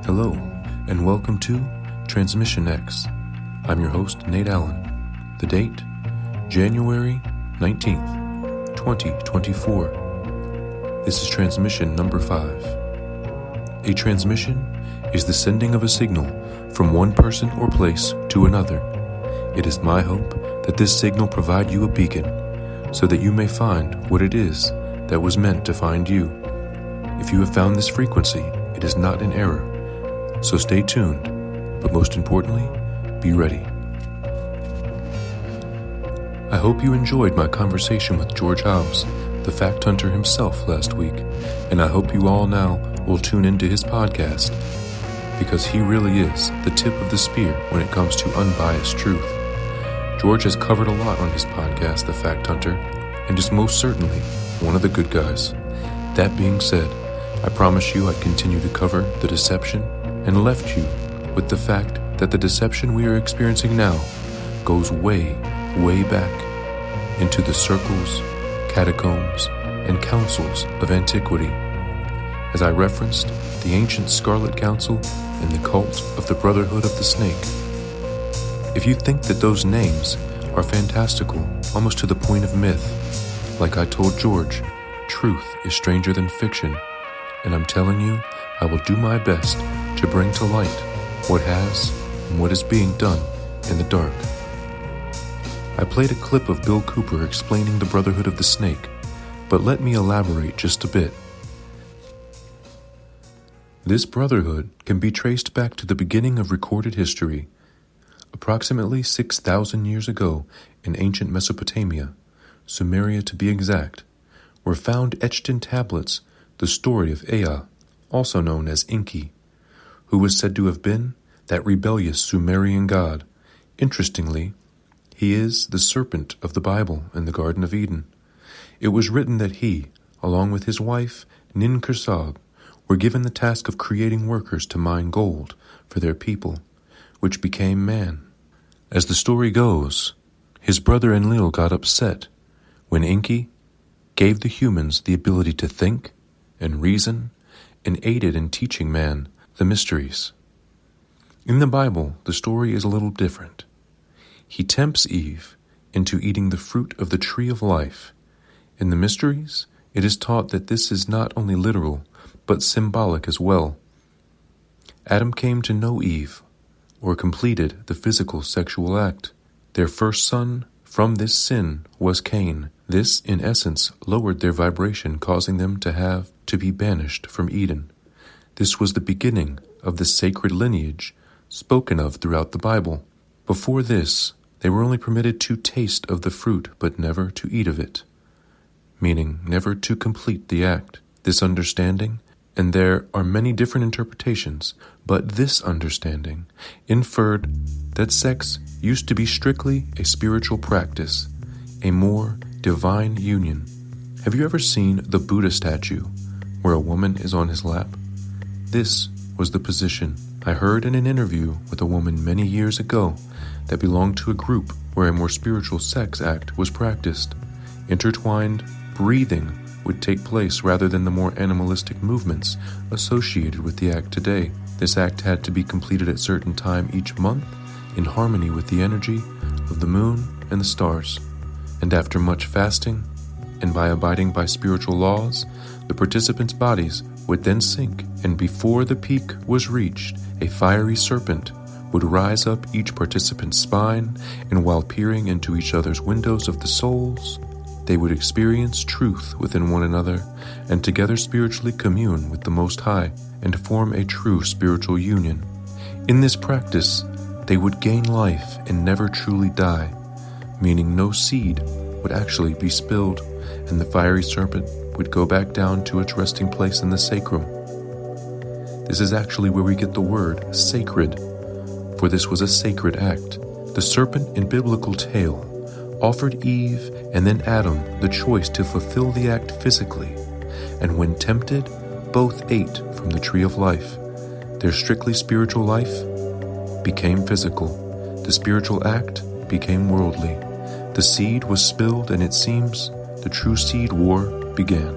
Hello, and welcome to Transmission X. I'm your host, Nate Allen. The date, January 19th, 2024. This is transmission number 5. A transmission is the sending of a signal from one person or place to another. It is my hope that this signal provide you a beacon so that you may find what it is that was meant to find you. If you have found this frequency, it is not an error. So stay tuned, but most importantly, be ready. I hope you enjoyed my conversation with George Hobbs, the fact hunter himself, last week, and I hope you all now will tune into his podcast, because he really is the tip of the spear when it comes to unbiased truth. George has covered a lot on his podcast, The Fact Hunter, and is most certainly one of the good guys. That being said, I promise you I'd continue to cover the deception and left you with the fact that the deception we are experiencing now goes way, way back into the circles, catacombs, and councils of antiquity. As I referenced the ancient Scarlet Council and the cult of the Brotherhood of the Snake. If you think that those names are fantastical, almost to the point of myth, like I told George, truth is stranger than fiction, and I'm telling you, I will do my best to bring to light what has and what is being done in the dark. I played a clip of Bill Cooper explaining the Brotherhood of the Snake, but let me elaborate just a bit. This Brotherhood can be traced back to the beginning of recorded history. Approximately 6,000 years ago in ancient Mesopotamia, Sumeria to be exact, were found etched in tablets the story of Ea, also known as Enki, who was said to have been that rebellious Sumerian god. Interestingly, he is the serpent of the Bible in the Garden of Eden. It was written that he, along with his wife Nin-Kersag, were given the task of creating workers to mine gold for their people, which became man. As the story goes, his brother Enlil got upset when Enki gave the humans the ability to think and reason, and aided in teaching man the mysteries. In the Bible, the story is a little different. He tempts Eve into eating the fruit of the tree of life. In the mysteries, it is taught that this is not only literal, but symbolic as well. Adam came to know Eve, or completed the physical sexual act. Their first son from this sin was Cain. This, in essence, lowered their vibration, causing them to be banished from Eden. This was the beginning of the sacred lineage spoken of throughout the Bible. Before this, they were only permitted to taste of the fruit, but never to eat of it, meaning never to complete the act. This understanding, and there are many different interpretations, but this understanding inferred that sex used to be strictly a spiritual practice, a more divine union. Have you ever seen the Buddha statue where a woman is on his lap? This was the position. I heard in an interview with a woman many years ago that belonged to a group where a more spiritual sex act was practiced. Intertwined breathing would take place rather than the more animalistic movements associated with the act today. This act had to be completed at certain time each month in harmony with the energy of the moon and the stars. And after much fasting, and by abiding by spiritual laws, the participants' bodies would then sink, and before the peak was reached, a fiery serpent would rise up each participant's spine, and while peering into each other's windows of the souls, they would experience truth within one another, and together spiritually commune with the Most High, and form a true spiritual union. In this practice, they would gain life and never truly die, meaning no seed would actually be spilled, and the fiery serpent would go back down to its resting place in the sacrum. This is actually where we get the word sacred, for this was a sacred act. The serpent in biblical tale offered Eve and then Adam the choice to fulfill the act physically, and when tempted, both ate from the tree of life. Their strictly spiritual life became physical. The spiritual act became worldly. The seed was spilled, and it seems the true seed war began.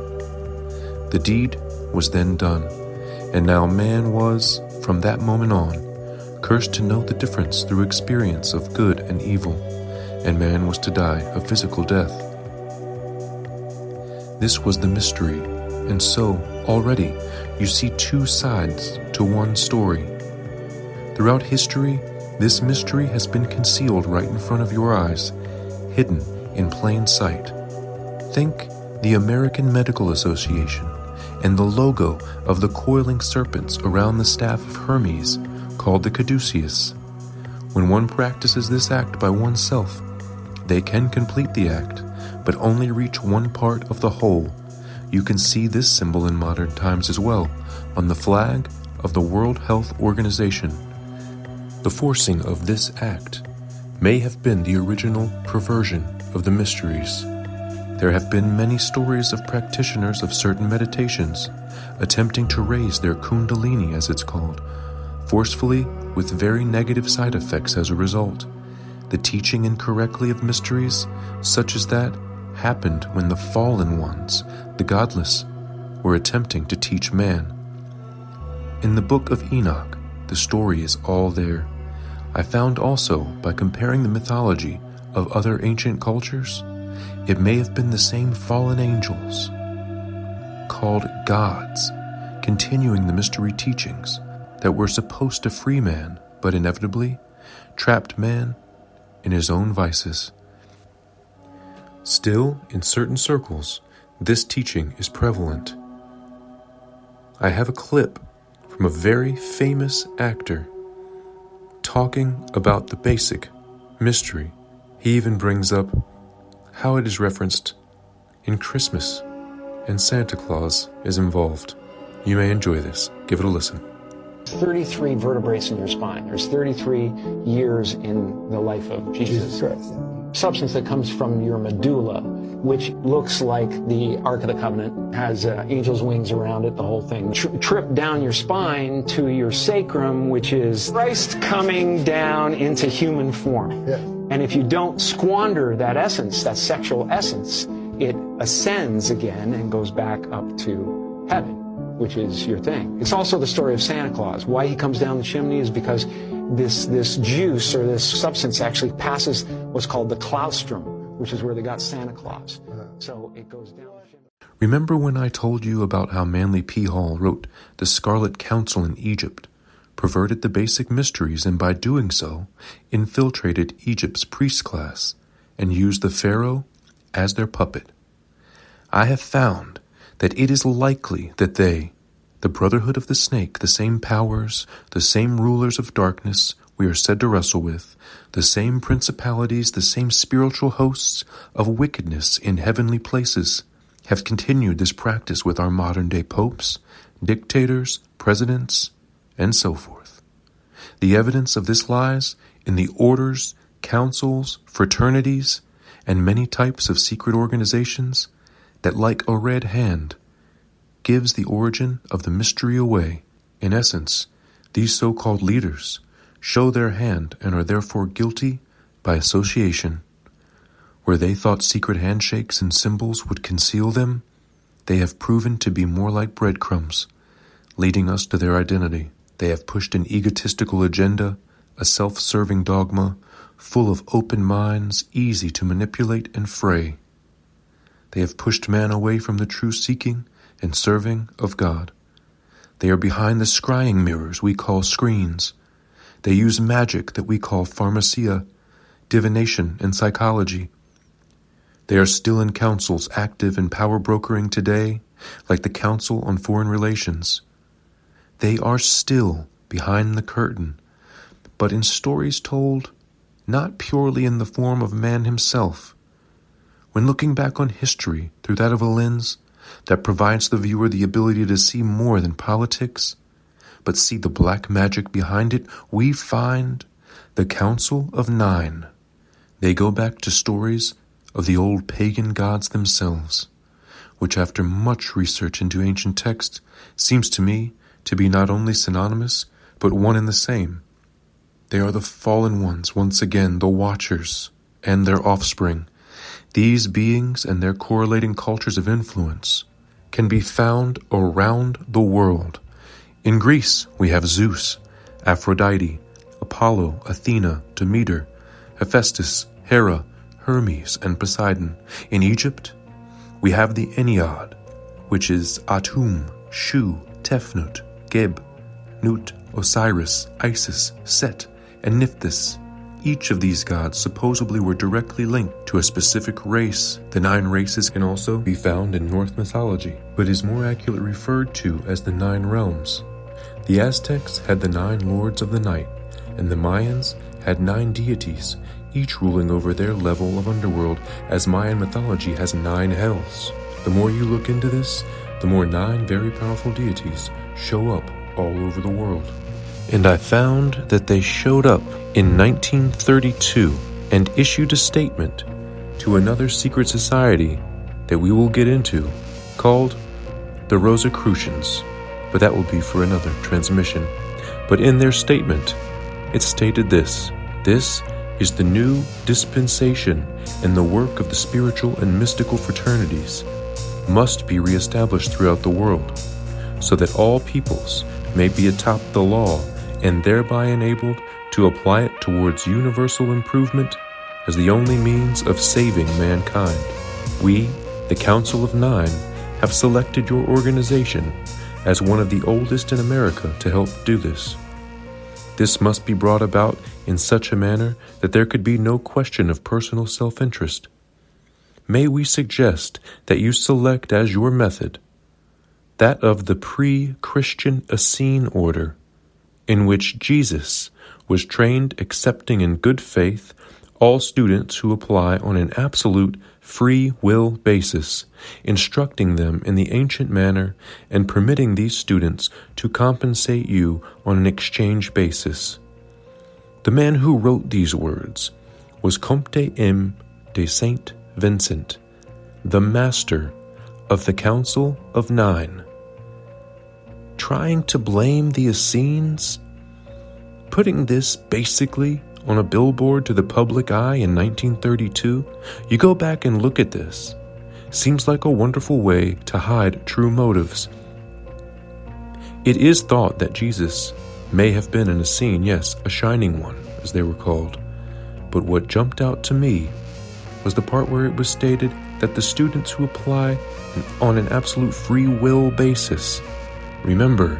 The deed was then done, and now man was from that moment on, cursed to know the difference through experience of good and evil, and man was to die a physical death. This was the mystery, and so, already, you see two sides to one story. Throughout history, this mystery has been concealed right in front of your eyes, hidden in plain sight. Think the American Medical Association and the logo of the coiling serpents around the staff of Hermes, called the caduceus. When one practices this act by oneself, they can complete the act, but only reach one part of the whole. You can see this symbol in modern times as well, on the flag of the World Health Organization. The forcing of this act may have been the original perversion of the mysteries. There have been many stories of practitioners of certain meditations attempting to raise their kundalini, as it's called, forcefully with very negative side effects as a result. The teaching incorrectly of mysteries, such as that, happened when the fallen ones, the godless, were attempting to teach man. In the book of Enoch, the story is all there. I found also, by comparing the mythology of other ancient cultures, it may have been the same fallen angels, called gods, continuing the mystery teachings that were supposed to free man, but inevitably trapped man in his own vices. Still, in certain circles, this teaching is prevalent. I have a clip from a very famous actor talking about the basic mystery. He even brings up how it is referenced in Christmas, and Santa Claus is involved. You may enjoy this. Give it a listen. 33 vertebrae in your spine. There's 33 years in the life of Jesus Christ. Substance that comes from your medulla, which looks like the Ark of the Covenant, has angel's wings around it, the whole thing. Trip down your spine to your sacrum, which is Christ coming down into human form. Yeah. And if you don't squander that essence, that sexual essence, it ascends again and goes back up to heaven, which is your thing. It's also the story of Santa Claus. Why he comes down the chimney is because this juice or this substance actually passes what's called the claustrum, which is where they got Santa Claus. So it goes down the chimney. Remember when I told you about how Manly P. Hall wrote The Scarlet Council in Egypt, perverted the basic mysteries, and by doing so, infiltrated Egypt's priest class and used the pharaoh as their puppet? I have found that it is likely that they, the Brotherhood of the Snake, the same powers, the same rulers of darkness we are said to wrestle with, the same principalities, the same spiritual hosts of wickedness in heavenly places, have continued this practice with our modern-day popes, dictators, presidents, and so forth. The evidence of this lies in the orders, councils, fraternities, and many types of secret organizations that, like a red hand, gives the origin of the mystery away. In essence, these so-called leaders show their hand and are therefore guilty by association. Where they thought secret handshakes and symbols would conceal them, they have proven to be more like breadcrumbs, leading us to their identity. They have pushed an egotistical agenda, a self-serving dogma, full of open minds, easy to manipulate and fray. They have pushed man away from the true seeking and serving of God. They are behind the scrying mirrors we call screens. They use magic that we call pharmacia, divination, and psychology. They are still in councils active in power brokering today, like the Council on Foreign Relations. They are still behind the curtain, but in stories told not purely in the form of man himself. When looking back on history through that of a lens that provides the viewer the ability to see more than politics, but see the black magic behind it, we find the Council of Nine. They go back to stories of the old pagan gods themselves, which after much research into ancient texts seems to me to be not only synonymous, but one and the same. They are the fallen ones, once again, the Watchers, and their offspring. These beings and their correlating cultures of influence can be found around the world In Greece, we have Zeus, Aphrodite, Apollo, Athena, Demeter, Hephaestus, Hera, Hermes, and Poseidon. In Egypt, we have the Ennead, which is Atum, Shu, Tefnut, Geb, Nut, Osiris, Isis, Set, and Nephthys. Each of these gods supposedly were directly linked to a specific race. The 9 races can also be found in Norse mythology, but is more accurately referred to as the 9 realms. The Aztecs had the 9 lords of the night, and the Mayans had 9 deities, each ruling over their level of underworld, as Mayan mythology has 9 hells. The more you look into this, the more 9 very powerful deities show up all over the world. And I found that they showed up in 1932 and issued a statement to another secret society that we will get into called the Rosicrucians, but that will be for another transmission. But in their statement, it stated this: "This is the new dispensation, and the work of the spiritual and mystical fraternities must be reestablished throughout the world, so that all peoples may be atop the law and thereby enabled to apply it towards universal improvement as the only means of saving mankind. We, the Council of 9, have selected your organization as one of the oldest in America to help do this. This must be brought about in such a manner that there could be no question of personal self-interest. May we suggest that you select as your method that of the pre-Christian Essene order, in which Jesus was trained, accepting in good faith all students who apply on an absolute free will basis, instructing them in the ancient manner and permitting these students to compensate you on an exchange basis. The man who wrote these words was Comte M. de Saint Vincent, the master of the Council of 9. Trying to blame the Essenes? Putting this basically on a billboard to the public eye in 1932? You go back and look at this. Seems like a wonderful way to hide true motives. It is thought that Jesus may have been an Essene, yes, a shining one, as they were called. But what jumped out to me was the part where it was stated that the students who apply on an absolute free will basis, remember,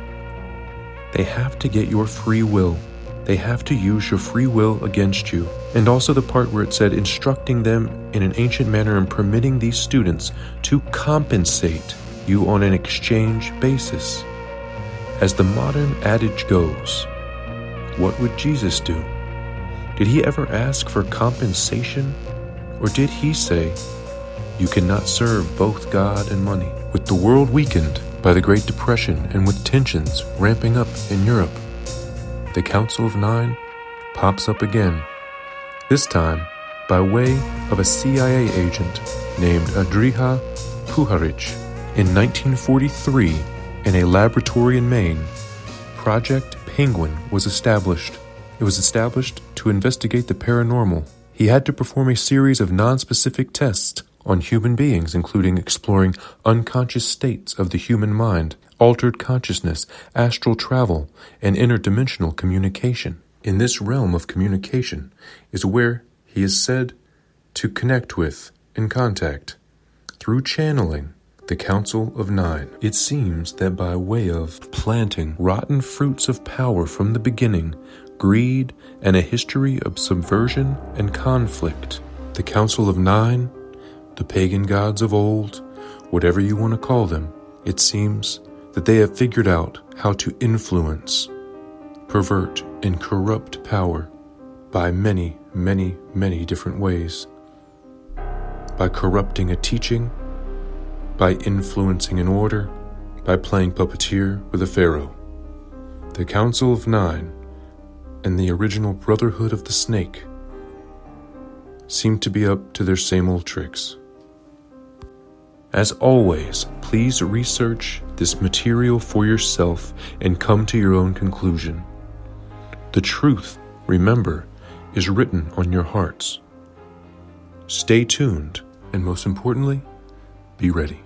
they have to get your free will. They have to use your free will against you. And also the part where it said instructing them in an ancient manner and permitting these students to compensate you on an exchange basis. As the modern adage goes, what would Jesus do? Did he ever ask for compensation? Or did he say, you cannot serve both God and money? With the world weakened by the Great Depression and with tensions ramping up in Europe, the Council of 9 pops up again, this time by way of a CIA agent named Andrija Puharich. In 1943, in a laboratory in Maine, Project Penguin was established. It was established to investigate the paranormal. He had to perform a series of non-specific tests on human beings, including exploring unconscious states of the human mind, altered consciousness, astral travel, and interdimensional communication. In this realm of communication is where he is said to connect with and contact, through channeling, the Council of 9. It seems that by way of planting rotten fruits of power from the beginning, greed, and a history of subversion and conflict, the Council of 9, the pagan gods of old, whatever you want to call them, it seems that they have figured out how to influence, pervert, and corrupt power by many, many, many different ways. By corrupting a teaching, by influencing an order, by playing puppeteer with a pharaoh. The Council of 9 and the original Brotherhood of the Snake seem to be up to their same old tricks. As always, please research this material for yourself and come to your own conclusion. The truth, remember, is written on your hearts. Stay tuned, and most importantly, be ready.